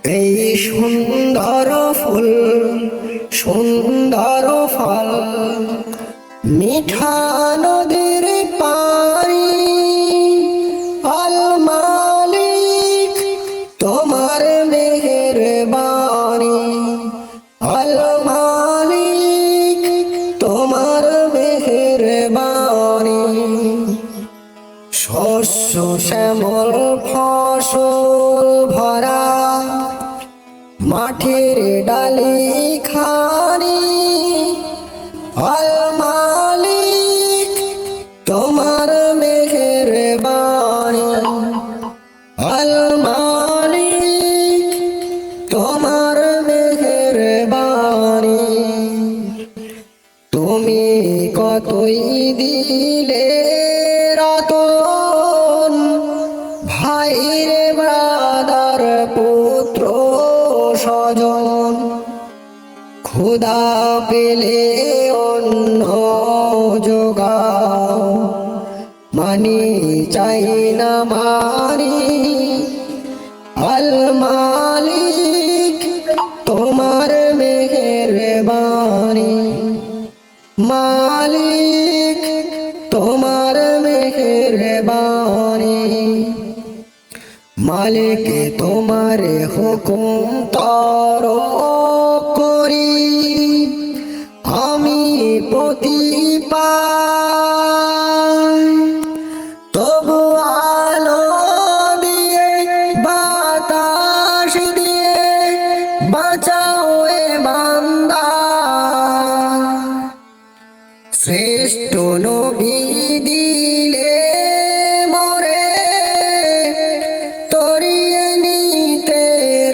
এই সুন্দর ফুল সুন্দর ফল মিঠা নদীর পানি আল মালিক তোমার মেহেরবানি আল মালিক তোমার মেহেরবানি শস্য শ্যামল ফসল ভরা মাঠের ডালি খানি আল মালিক তোমার মেহেরবানি আল মালিক তোমার মেহেরবানি তুমি কতই দিলে রতন ভাইরে ব্রাদার পুত্র স্বজন ক্ষুধা পেলে অন্ন যোগাও মানি চাই না মারি আল মালিক তোমার মেহেরবানি মালিক তোমার মেহেরবানি মালিক তোমার হুকুম তর করি আমি পতি পাই তবু আলো দিয়ে বাতাস দিয়ে বাঁচাও এ বান্দা শ্রেষ্ঠ নবী দিলে মোরে তরিয়ে নিতে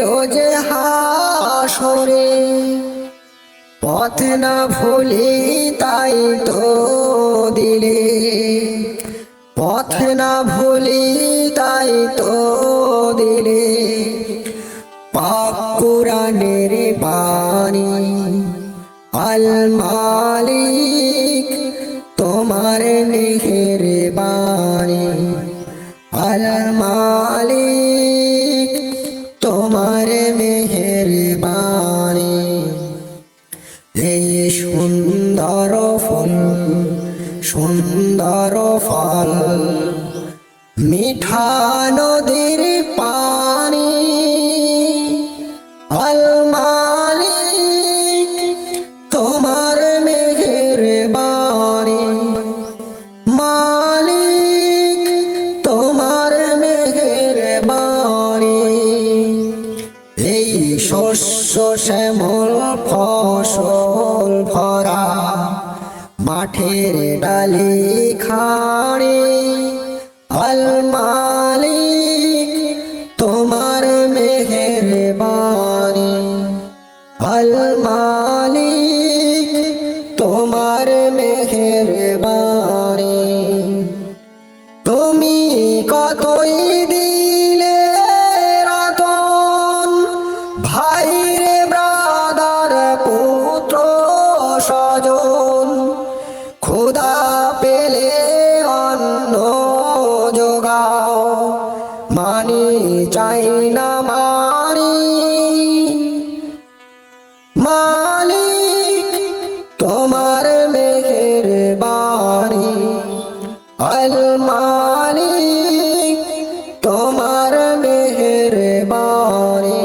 রোজ হাসরে পথ না ভুলি তাই তো দিলে পথ না ভুলি তাই তো দিলে পাক কুরআনের বাণী আল মালিক তোমার মেহেরবানি আল মালিক তোমার মেহেরবানি এই সুন্দর ফুল সুন্দর ফল মিঠা নদীর পানি আল মালিক তোমার মেহেরবানি মালিক তোমার মেহেরবানি এই শস্য শ্যামল ফসল ভরা মাঠের ডালি খাড়ি আল মালিক তোমার মেহেরবানি আল মালিক তোমার মেহেরবানি তুমি কতই দিলে রতন ভাইরে ব্রাদার পুত্র স্বজন ক্ষুধা পেলে অন্ন যোগাও মানি চাই না মারি মালিক তোমার মেহেরবানি আল মালিক তোমার মেহেরবানি